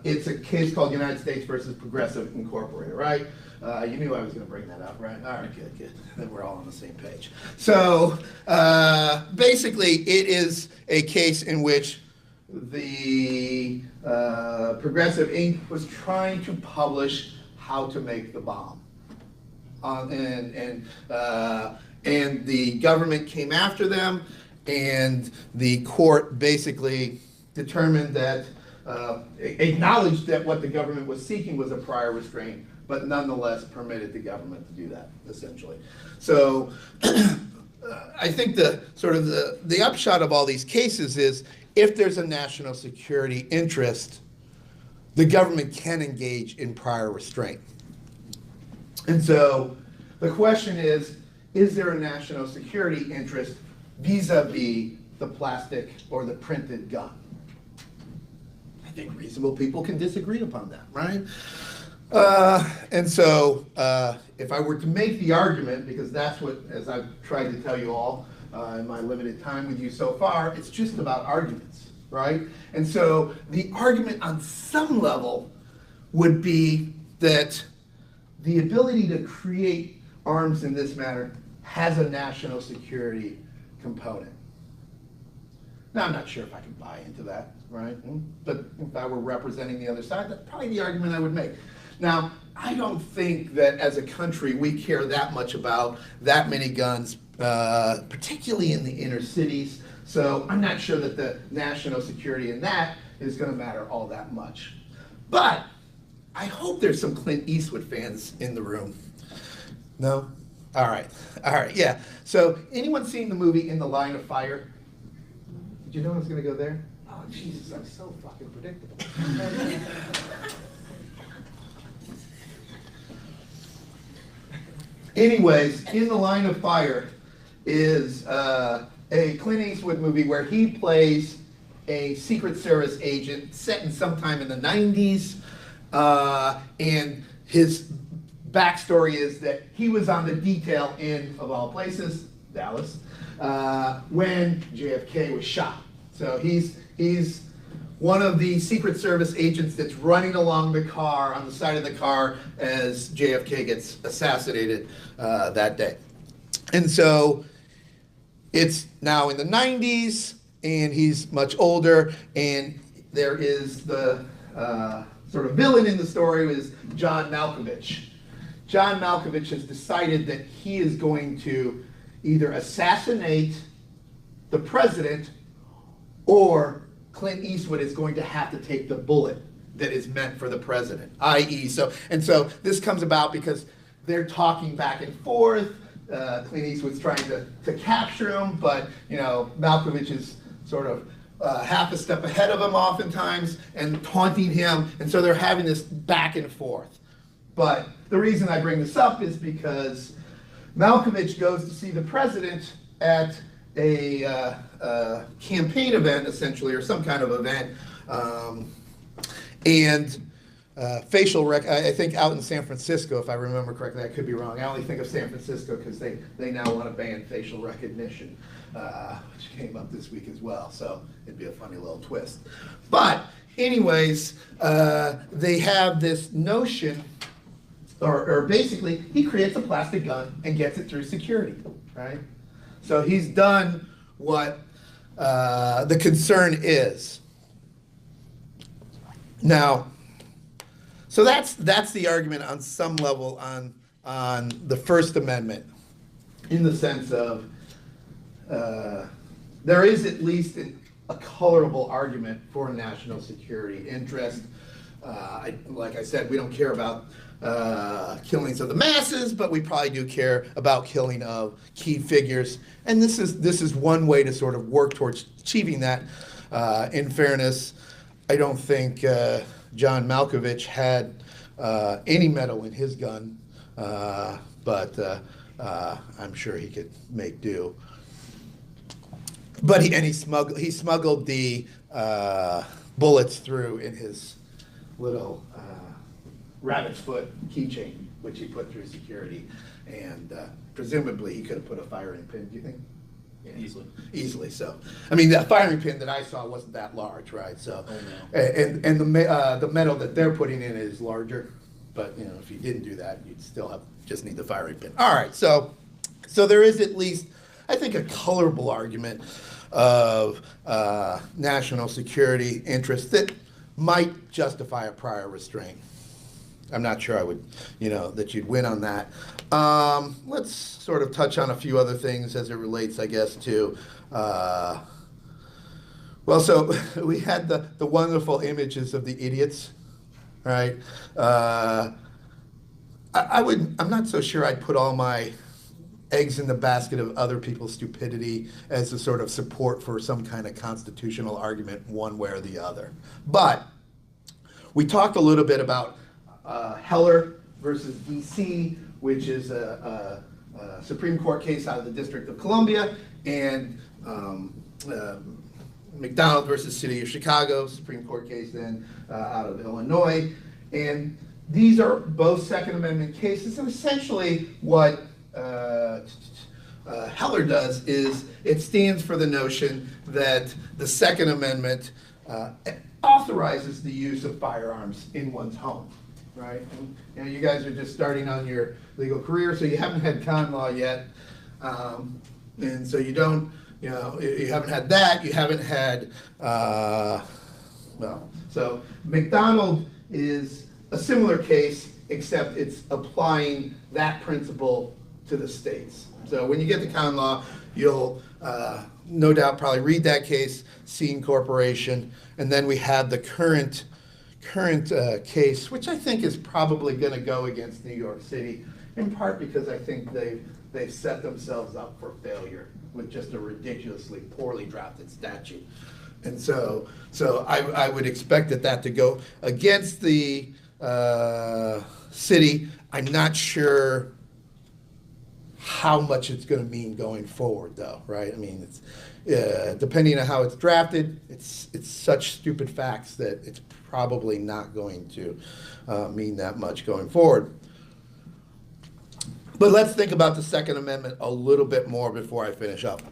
It's a case called United States versus Progressive Incorporated, right? You knew I was going to bring that up, right? All right, good. Then we're all on the same page. So basically, it is a case in which the Progressive Inc. was trying to publish how to make the bomb. And the government came after them and the court basically determined that, acknowledged that what the government was seeking was a prior restraint, but nonetheless permitted the government to do that, essentially. So I think the upshot of all these cases is, if there's a national security interest, the government can engage in prior restraint. And so the question is there a national security interest vis-a-vis the plastic or the printed gun? I think reasonable people can disagree upon that, right? And so if I were to make the argument, because that's what, as I've tried to tell you all in my limited time with you so far, it's just about arguments, right? And so the argument on some level would be that the ability to create arms in this manner has a national security component. Now, I'm not sure if I can buy into that, right? But if I were representing the other side, that's probably the argument I would make. Now, I don't think that as a country we care that much about that many guns, particularly in the inner cities. So I'm not sure that the national security in that is going to matter all that much. But I hope there's some Clint Eastwood fans in the room. No? All right, yeah. So anyone seen the movie In the Line of Fire? Did you know I was going to go there? Oh, Jesus, I'm so fucking predictable. Anyways, In the Line of Fire is a Clint Eastwood movie where he plays a Secret Service agent set in sometime in the 90s. And his backstory is that he was on the detail in, of all places, Dallas, when JFK was shot. So he's one of the Secret Service agents that's running along the car, on the side of the car, as JFK gets assassinated that day. And so it's now in the 90s, and he's much older, and there is the sort of villain in the story is John Malkovich. John Malkovich has decided that he is going to either assassinate the president, or Clint Eastwood is going to have to take the bullet that is meant for the president, i.e. So this comes about because they're talking back and forth. Clint Eastwood's trying to capture him, but Malkovich is sort of half a step ahead of him oftentimes and taunting him, and so they're having this back and forth. But the reason I bring this up is because Malkovich goes to see the president at a campaign event, essentially, or some kind of event, and facial I think out in San Francisco, if I remember correctly. I could be wrong. I only think of San Francisco because they now want to ban facial recognition, which came up this week as well, so it'd be a funny little twist. But anyways, they have this notion, or basically he creates a plastic gun and gets it through security, right? So he's done what the concern is. Now, so that's the argument on some level on the First Amendment, in the sense of there is at least a colorable argument for a national security interest. Like I said, we don't care about killings of the masses, but we probably do care about killing of key figures. And this is one way to sort of work towards achieving that. In fairness, I don't think John Malkovich had any metal in his gun, but I'm sure he could make do. But he smuggled the bullets through in his little rabbit's foot keychain, which he put through security, and presumably he could have put a firing pin. Do you think? Yeah, easily. So, I mean, the firing pin that I saw wasn't that large, right? So, and the metal that they're putting in is larger. But if you didn't do that, you'd still just need the firing pin. All right. So there is at least, I think, a colorable argument of national security interest that might justify a prior restraint. I'm not sure I would, that you'd win on that. Let's sort of touch on a few other things as it relates, I guess, to, so we had the wonderful images of the idiots, right? I'm not so sure I'd put all my eggs in the basket of other people's stupidity as a sort of support for some kind of constitutional argument one way or the other. But we talked a little bit about Heller versus DC, which is a Supreme Court case out of the District of Columbia, and McDonald versus City of Chicago, Supreme Court case then out of Illinois. And these are both Second Amendment cases, and essentially what Heller does is it stands for the notion that the Second Amendment authorizes the use of firearms in one's home, right? And, you guys are just starting on your legal career, so you haven't had con law yet, and so you don't, you haven't had that. You haven't had, so McDonald is a similar case, except it's applying that principle to the states. So when you get to con law, you'll no doubt probably read that case, Scene Corporation, and then we have the current case, which I think is probably going to go against New York City, in part because I think they've set themselves up for failure with just a ridiculously poorly drafted statute. And so I would expect that to go against the city. I'm not sure how much it's going to mean going forward, though, right? I mean, it's depending on how it's drafted, it's such stupid facts that it's probably not going to mean that much going forward. But let's think about the Second Amendment a little bit more before I finish up.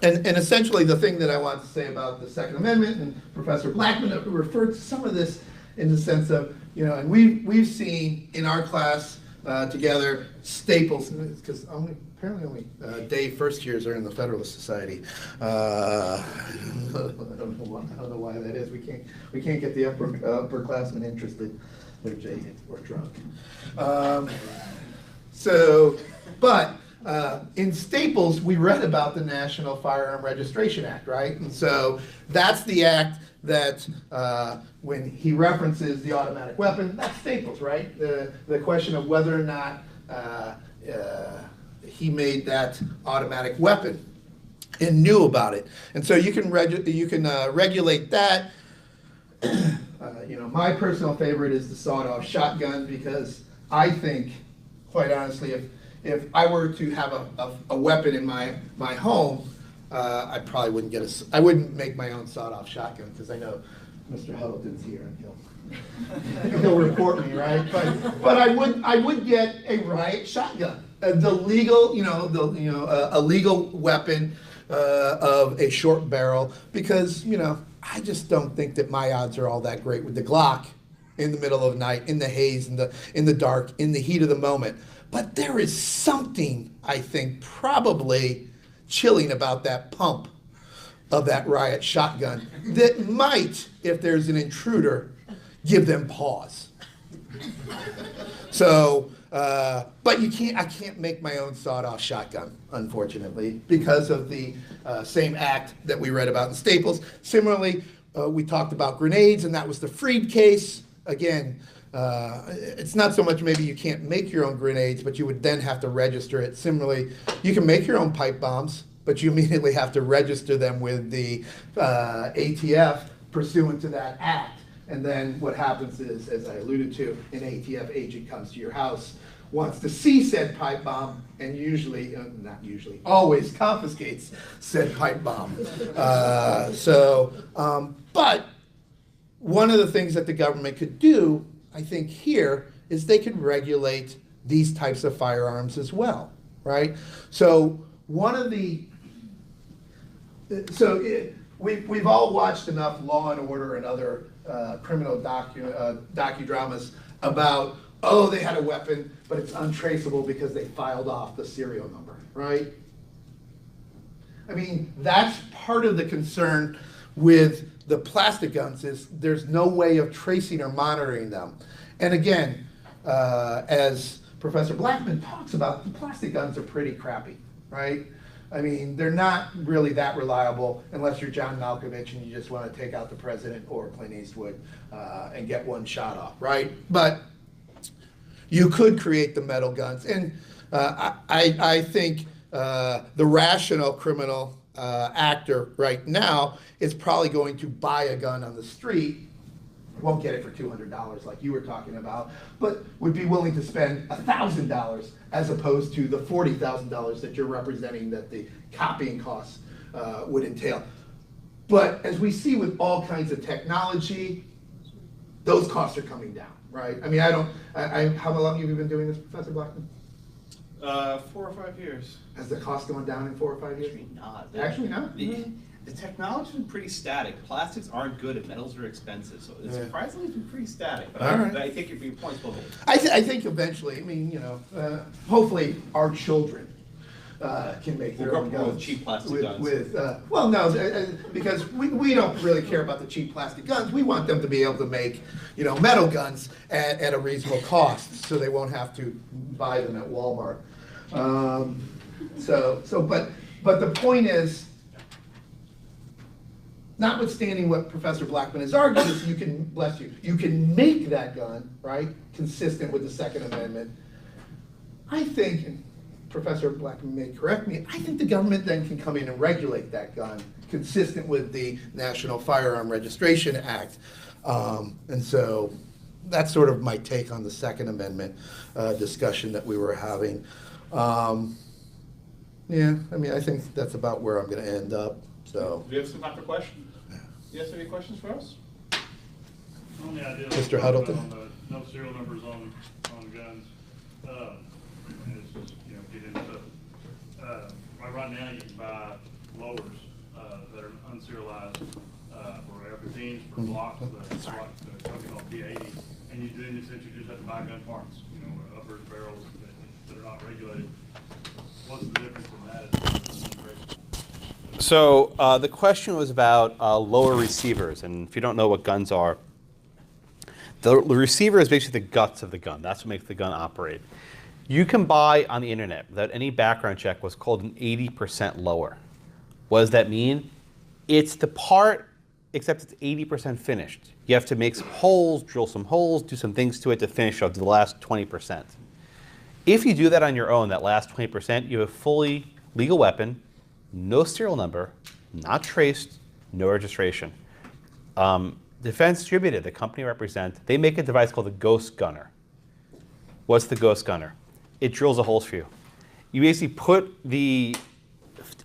And essentially the thing that I want to say about the Second Amendment, and Professor Blackman referred to some of this in the sense of, and we've seen in our class together staples, because apparently only Dave first years are in the Federalist Society. I don't know why that is. We can't get the upperclassmen interested. They're jaded or drunk. But in Staples, we read about the National Firearms Registration Act, right? And so that's the act that when he references the automatic weapon, that's Staples, right? The question of whether or not he made that automatic weapon and knew about it. And so you can regulate that. My personal favorite is the sawed-off shotgun, because I think, quite honestly, if I were to have a weapon in my home, I probably wouldn't I wouldn't make my own sawed-off shotgun, because I know Mr. Huddleton's here and he'll report me, right? But I would get a riot shotgun, the legal, a legal weapon of a short barrel, because I just don't think that my odds are all that great with the Glock in the middle of the night, in the haze, in the dark, in the heat of the moment. But there is something, I think, probably chilling about that pump of that riot shotgun that might, if there's an intruder, give them pause. So, but I can't make my own sawed-off shotgun, unfortunately, because of the same act that we read about in Staples. Similarly, we talked about grenades, and that was the Freed case. Again, it's not so much maybe you can't make your own grenades, but you would then have to register it. Similarly, you can make your own pipe bombs, but you immediately have to register them with the ATF pursuant to that act. And then what happens is, as I alluded to, an ATF agent comes to your house, wants to see said pipe bomb, and always confiscates said pipe bomb. But one of the things that the government could do, I think here, is they could regulate these types of firearms as well, right? So we've all watched enough Law and Order and other criminal docudramas about, they had a weapon, but it's untraceable because they filed off the serial number, right? I mean, that's part of the concern with the plastic guns, is there's no way of tracing or monitoring them. And again, as Professor Blackman talks about, the plastic guns are pretty crappy, right? I mean, they're not really that reliable unless you're John Malkovich and you just want to take out the president or Clint Eastwood and get one shot off, right? But you could create the metal guns. And I think the rational criminal actor right now is probably going to buy a gun on the street, won't get it for $200 like you were talking about, but would be willing to spend $1,000 as opposed to the $40,000 that you're representing that the copying costs would entail. But as we see with all kinds of technology, those costs are coming down, right? I mean, how long have you been doing this, Professor Blackman? 4 or 5 years. Has the cost gone down in 4 or 5 years? Actually not. Actually not? The technology's been pretty static. Plastics aren't good and metals are expensive, so it's surprisingly been pretty static. But All right. I think your point's well made. I think eventually, I mean, you know, hopefully our children can make their We'll own go with guns. cheap plastic guns. Well, no, because we don't really care about the cheap plastic guns. We want them to be able to make, you know, metal guns at a reasonable cost, so they won't have to buy them at Walmart. But the point is, notwithstanding what Professor Blackman has argued, is you can, bless you, you can make that gun, right, consistent with the Second Amendment. I think, and Professor Blackman may correct me, I think the government then can come in and regulate that gun consistent with the National Firearms Registration Act. And so that's sort of my take on the Second Amendment discussion that we were having. Yeah, I mean, I think that's about where I'm going to end up. So, Do we have some time for questions? You guys have any questions for us? On the idea of Mr. Huddleton? on the no serial numbers on guns, and it's just, you know, get into, right now you can buy lowers, that are unserialized, for F-15s, for blocks, the company called P-80, and you do, in this sense, you just have to buy gun parts, you know, uppers, barrels that are not regulated. What's the difference in that? So the question was about lower receivers, and if you don't know what guns are, the receiver is basically the guts of the gun. That's what makes the gun operate. You can buy on the internet without any background check what's called an 80% lower. What does that mean? It's the part, except it's 80% finished. You have to make some holes, drill some holes, do some things to it to finish up to the last 20%. If you do that on your own, that last 20%, you have a fully legal weapon, no serial number, not traced, no registration. Defense Distributed, the company I represent, they make a device called the Ghost Gunner. What's the Ghost Gunner? It drills the holes for you. You basically put the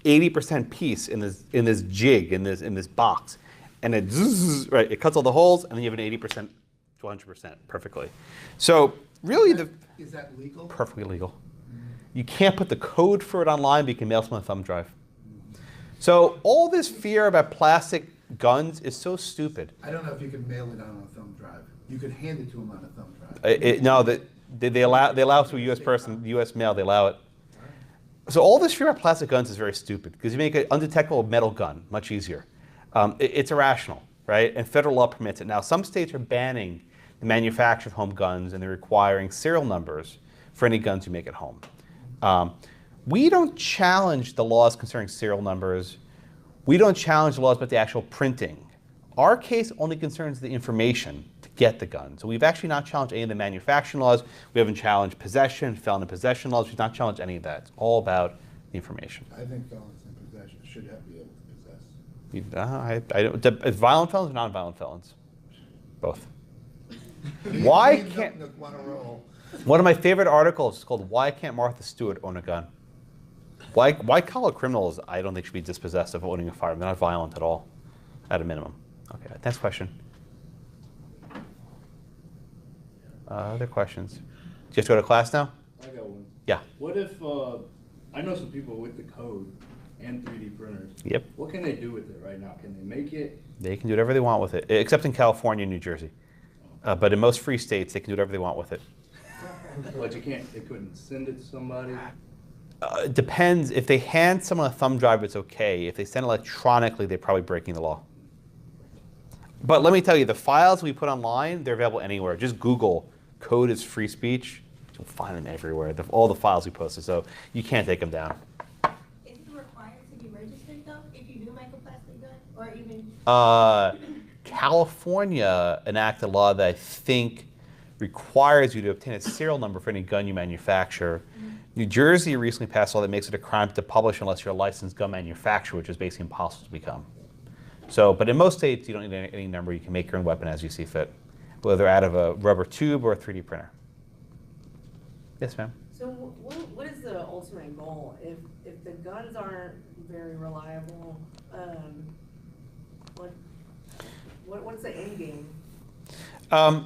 80% piece in this jig, in this box, and it zzz, right, it cuts all the holes, and then you have an 80% to 100% perfectly. So really, is that legal? Perfectly legal. You can't put the code for it online, but you can mail someone a thumb drive. So all this fear about plastic guns is so stupid. I don't know if you can mail it on a thumb drive. You could hand it to them on a thumb drive. No, they allow through U.S. person, U.S. mail. They allow it. So all this fear about plastic guns is very stupid because you make an undetectable metal gun much easier. It's irrational, right? And federal law permits it. Now, some states are banning the manufacture of home guns, and they're requiring serial numbers for any guns you make at home. We don't challenge the laws concerning serial numbers. We don't challenge the laws about the actual printing. Our case only concerns the information to get the gun. So we've actually not challenged any of the manufacturing laws. We haven't challenged possession, felon in possession laws. We've not challenged any of that. It's all about the information. I think felons in possession should be able to possess. I don't, violent felons or non-violent felons? Both. Why can't... One of my favorite articles is called "Why Can't Martha Stewart Own a Gun?" White collar criminals, I don't think should be dispossessed of owning a firearm. They're not violent at all, at a minimum. Okay, next question. Other questions? Do you have to go to class now? I got one. Yeah. What if, I know some people with the code and 3D printers. Yep. What can they do with it right now? Can they make it? They can do whatever they want with it, except in California and New Jersey. But in most free states, they can do whatever they want with it. But you can't, they couldn't send it to somebody? Depends. If they hand someone a thumb drive, it's okay. If they send electronically, they're probably breaking the law. But let me tell you, the files we put online, they're available anywhere. Just Google code is free speech, you'll find them everywhere. All the files we posted, so you can't take them down. Is it required to be registered though, if you do make a plastic gun, or even? California enacted a law that I think requires you to obtain a serial number for any gun you manufacture. New Jersey recently passed a law that makes it a crime to publish unless you're a licensed gun manufacturer, which is basically impossible to become. So, but in most states, you don't need any number. You can make your own weapon as you see fit, whether out of a rubber tube or a 3D printer. Yes, ma'am. So what is the ultimate goal? If the guns aren't very reliable, what's the end game?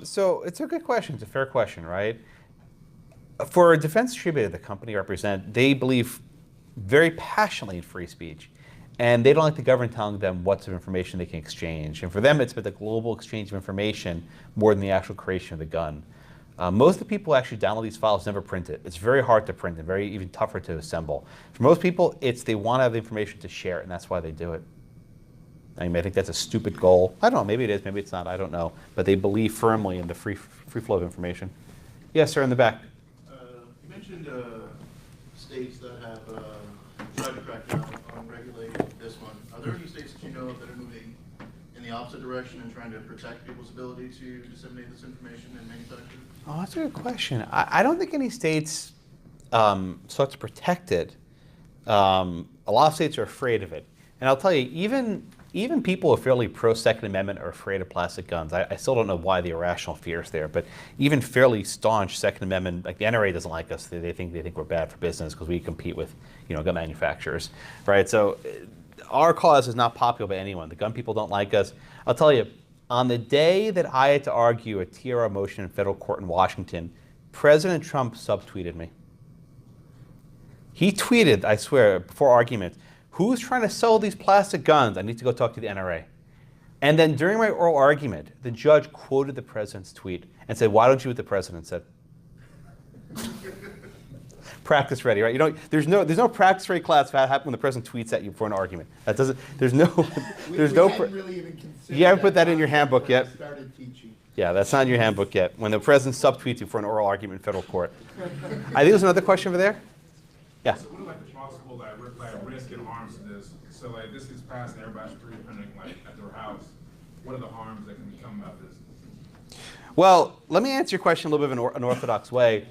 So it's a good question. It's a fair question, right? For a defense distributor, the company I represent, they believe very passionately in free speech. And they don't like the government telling them what sort of information they can exchange. And for them, it's about the global exchange of information more than the actual creation of the gun. Most of the people who actually download these files never print it. It's very hard to print and very even tougher to assemble. For most people, it's they want to have the information to share it, and that's why they do it. I mean, I think that's a stupid goal. I don't know, maybe it is, maybe it's not, I don't know. But they believe firmly in the free flow of information. Yes, sir, in the back. You mentioned states that have tried to crack down on regulating this one. Are there any states that you know of that are moving in the opposite direction and trying to protect people's ability to disseminate this information and manufacture? Oh, that's a good question. I don't think any states sought to protect it. A lot of states are afraid of it. And I'll tell you, even people who are fairly pro-Second Amendment are afraid of plastic guns. I still don't know why the irrational fear is there, but even fairly staunch Second Amendment, like the NRA doesn't like us. They think we're bad for business because we compete with, gun manufacturers, right? So our cause is not popular by anyone. The gun people don't like us. I'll tell you, on the day that I had to argue a TRO motion in federal court in Washington, President Trump subtweeted me. He tweeted, I swear, before argument, "Who's trying to sell these plastic guns? I need to go talk to the NRA." And then during my oral argument, the judge quoted the president's tweet and said, "Why don't you do what the president said?" Practice ready, right? There's no practice ready class that happens when the president tweets at you for an argument. That doesn't. There's no. There's no. Really even considered you haven't put that in your handbook yet. Started teaching. Yeah, that's not in your handbook yet. When the president subtweets you for an oral argument in federal court. I think there's another question over there. Yeah. So what are the possible risk and harms to this? So this is passed and everybody's 3D printing at their house. What are the harms that can become about this? Well, let me answer your question a little bit of an unorthodox way.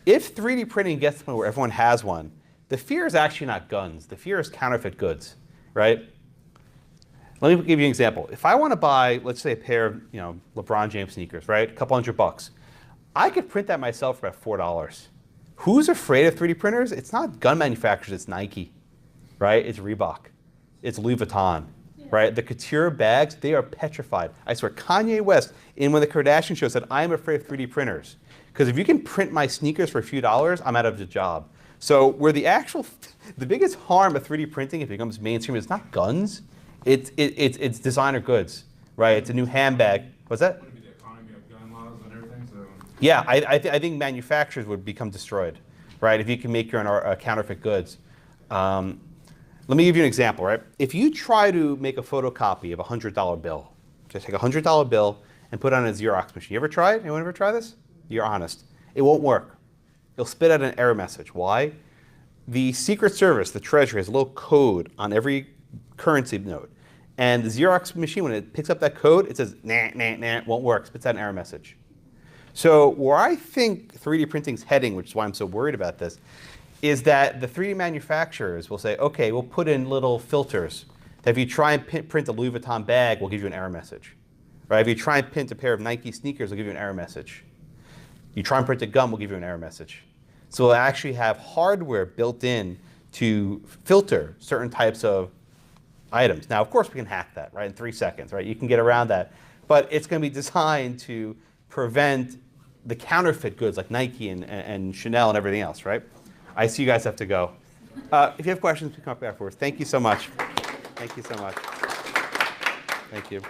If 3D printing gets to the point where everyone has one, the fear is actually not guns. The fear is counterfeit goods, right? Let me give you an example. If I want to buy, let's say, a pair of LeBron James sneakers, right? A couple $100. I could print that myself for about $4. Who's afraid of 3D printers? It's not gun manufacturers, it's Nike, right? It's Reebok, it's Louis Vuitton, right? The couture bags, they are petrified. I swear, Kanye West, in one of the Kardashian shows, said, "I am afraid of 3D printers. Because if you can print my sneakers for a few dollars, I'm out of the job." So where the biggest harm of 3D printing, if it becomes mainstream, is not guns, it's designer goods, right? It's a new handbag. What's that? Would it be the economy of gun laws and everything? So. Yeah, I think manufacturers would become destroyed, right? If you can make your own counterfeit goods. Let me give you an example, right? If you try to make a photocopy of a $100 bill, just take a $100 bill and put it on a Xerox machine. You ever tried? Anyone ever try this? You're honest. It won't work. It'll spit out an error message. Why? The Secret Service, the Treasury, has a little code on every currency note. And the Xerox machine, when it picks up that code, it says, "Nah, nah, nah," won't work, spits out an error message. So where I think 3D printing's heading, which is why I'm so worried about this, is that the 3D manufacturers will say, okay, we'll put in little filters that if you try and print a Louis Vuitton bag, we'll give you an error message. Right? If you try and print a pair of Nike sneakers, we'll give you an error message. You try and print a gun, we'll give you an error message. So we'll actually have hardware built in to filter certain types of items. Now, of course, we can hack that, right, in 3 seconds, right? You can get around that. But it's going to be designed to prevent the counterfeit goods like Nike and Chanel and everything else, right? I see you guys have to go. If you have questions, please come up afterwards. Thank you so much. Thank you so much. Thank you.